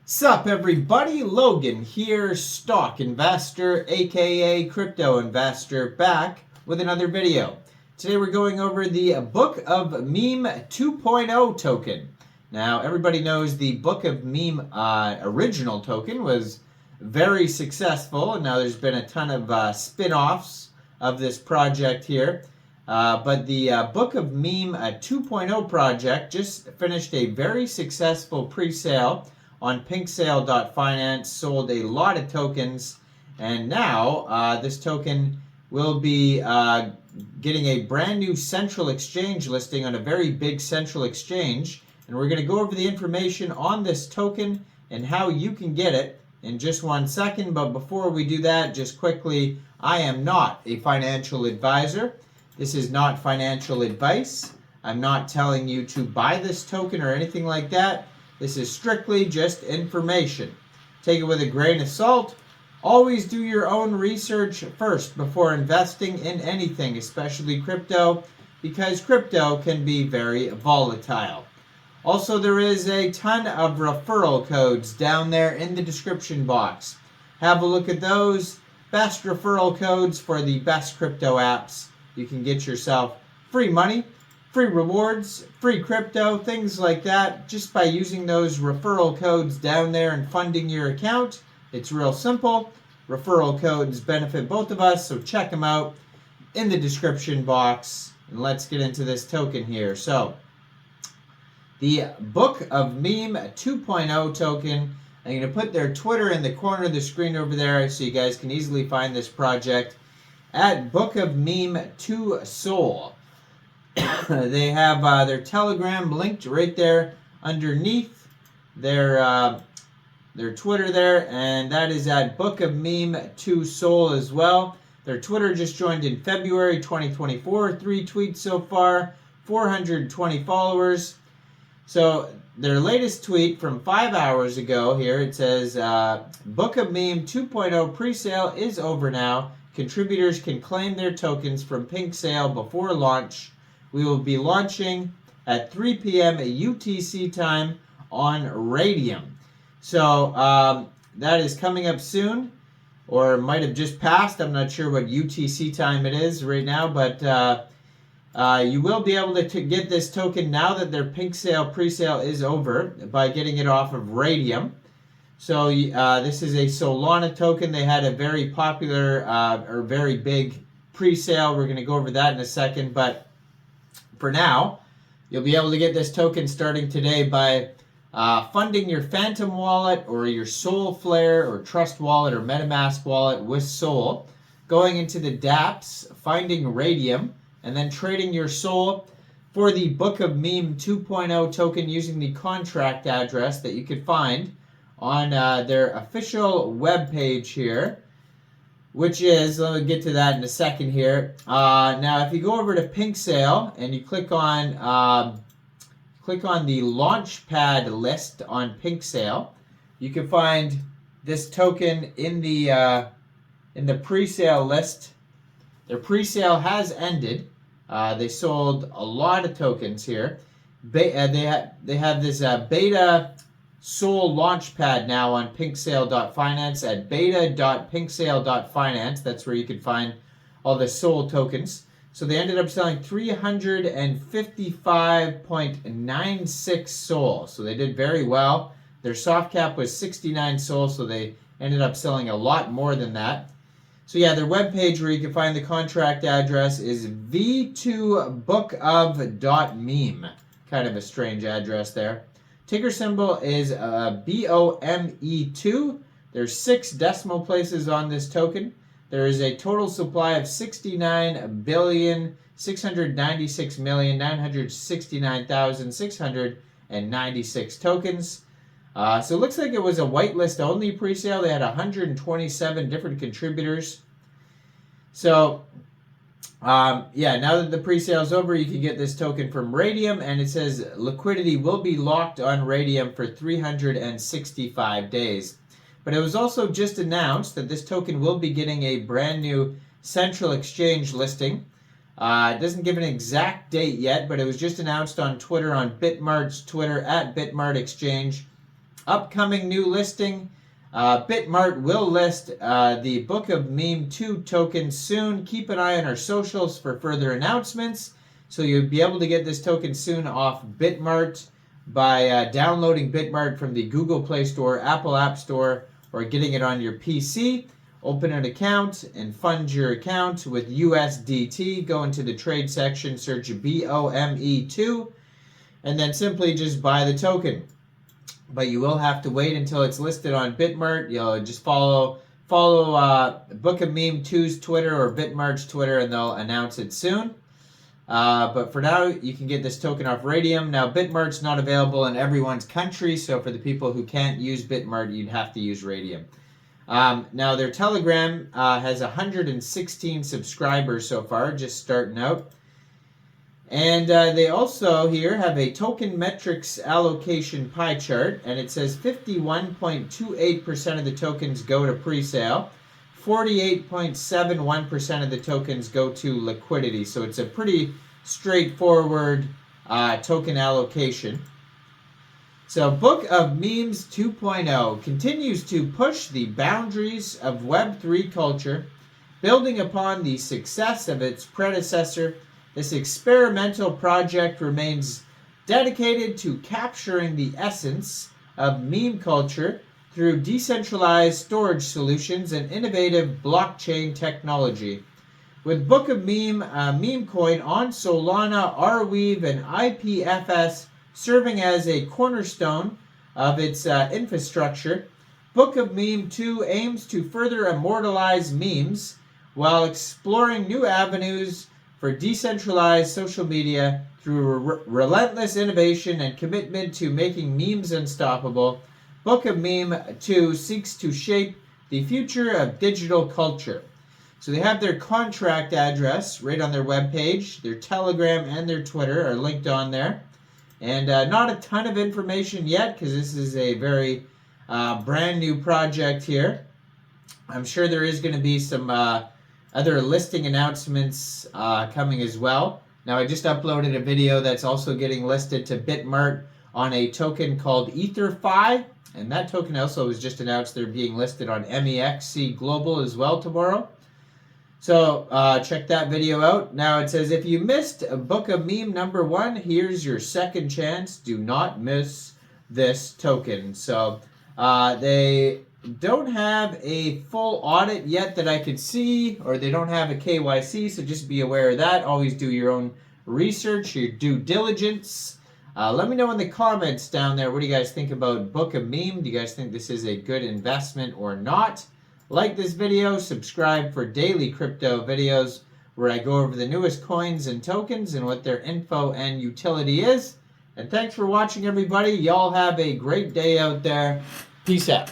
Sup everybody, Logan here, stock investor aka crypto investor, back with another video. Today we're going over the Book of Meme 2.0 token. Now everybody knows the Book of Meme original token was very successful, and now there's been a ton of spin-offs of this project here. But the Book of Meme 2.0 project just finished a very successful pre-sale on pinksale.finance, sold a lot of tokens, and now this token will be getting a brand new central exchange listing on a very big central exchange, and we're going to go over the information on this token and how you can get it in just 1 second. But before we do that, just quickly, I am not a financial advisor. This is not financial advice. I'm not telling you to buy this token or anything like that. This is strictly just information. Take it with a grain of salt. Always do your own research first before investing in anything, especially crypto, because crypto can be very volatile. Also, there is a ton of referral codes down there in the description box. Have a look at those. Best referral codes for the best crypto apps. You can get yourself free money, free rewards, free crypto, things like that, just by using those referral codes down there and funding your account. It's real simple. Referral codes benefit both of us, so check them out in the description box. And let's get into this token here. So, the Book of Meme 2.0 token, I'm going to put their Twitter in the corner of the screen over there so you guys can easily find this project at Book of Meme 2 Sol. They have their Telegram linked right there underneath their Twitter there, and that is at Book of Meme 2 Sol as well. Their Twitter just joined in February 2024. 3 tweets so far, 420 followers. So their latest tweet from 5 hours ago here, it says, Book of Meme 2.0 pre-sale is over now. Contributors can claim their tokens from PinkSale before launch. We will be launching at 3 p.m. UTC time on Raydium. So that is coming up soon, or might have just passed. I'm not sure what UTC time it is right now, but you will be able to get this token now that their PinkSale pre-sale is over by getting it off of Raydium. So this is a Solana token. They had a very popular or very big pre-sale. We're going to go over that in a second, but for now, you'll be able to get this token starting today by funding your Phantom wallet or your Sol Flare or Trust wallet or MetaMask wallet with Sol, going into the dApps, finding Raydium, and then trading your Sol for the Book of Meme 2.0 token using the contract address that you could find on their official webpage here, which is, let me get to that in a second here. Now, if you go over to PinkSale and you click on the Launchpad list on PinkSale, you can find this token in the pre-sale list. Their pre-sale has ended. They sold a lot of tokens here. They have this beta Sol Launchpad now on pinksale.finance at beta.pinksale.finance. That's where you can find all the Sol tokens. So they ended up selling 355.96 Sol. So they did very well. Their soft cap was 69 Sol, so they ended up selling a lot more than that. So yeah, their webpage where you can find the contract address is v2bookof.meme. Kind of a strange address there. Ticker symbol is BOME2. There's 6 decimal places on this token. There is a total supply of 69,696,969,696 tokens. So it looks like it was a whitelist only pre-sale. They had 127 different contributors. So yeah, now that the pre-sale is over, you can get this token from Raydium, and it says liquidity will be locked on Raydium for 365 days. But it was also just announced that this token will be getting a brand new central exchange listing. It doesn't give an exact date yet, but it was just announced on Twitter, on Bitmart's Twitter, at Bitmart Exchange. Upcoming new listing. Bitmart will list the Book of Meme 2 token soon. Keep an eye on our socials for further announcements. So you'll be able to get this token soon off Bitmart by downloading Bitmart from the Google Play Store, Apple App Store, or getting it on your PC. Open an account and fund your account with USDT. Go into the trade section, search BOME2, and then simply just buy the token. But you will have to wait until it's listed on Bitmart. You'll just follow Book of Meme 2's Twitter or Bitmart's Twitter, and they'll announce it soon. But for now, you can get this token off Raydium. Now, Bitmart's not available in everyone's country, so for the people who can't use Bitmart, you'd have to use Raydium. Now, their Telegram has 116 subscribers so far, just starting out. And they also here have a token metrics allocation pie chart, and it says 51.28% of the tokens go to pre-sale. 48.71% of the tokens go to liquidity. So it's a pretty straightforward token allocation. So Book of Memes 2.0 continues to push the boundaries of Web3 culture, building upon the success of its predecessor. This experimental project remains dedicated to capturing the essence of meme culture through decentralized storage solutions and innovative blockchain technology. With Book of Meme, meme coin on Solana, Arweave, and IPFS serving as a cornerstone of its infrastructure, Book of Meme 2 aims to further immortalize memes while exploring new avenues for decentralized social media through relentless innovation and commitment to making memes unstoppable. Book of Meme 2 seeks to shape the future of digital culture. So they have their contract address right on their webpage. Their Telegram and their Twitter are linked on there. And not a ton of information yet because this is a very brand new project here. I'm sure there is going to be some other listing announcements coming as well. Now I just uploaded a video that's also getting listed to Bitmart on a token called EtherFi. And that token also was just announced they're being listed on MEXC Global as well tomorrow. So check that video out. Now it says, if you missed Book of Meme number 1, here's your second chance. Do not miss this token. So they don't have a full audit yet that I could see, or they don't have a KYC, so just be aware of that. Always do your own research, your due diligence. Let me know in the comments down there, what do you guys think about Book of Meme? Do you guys think this is a good investment or not? Like this video, subscribe for daily crypto videos where I go over the newest coins and tokens and what their info and utility is. And thanks for watching, everybody. Y'all have a great day out there. Peace out.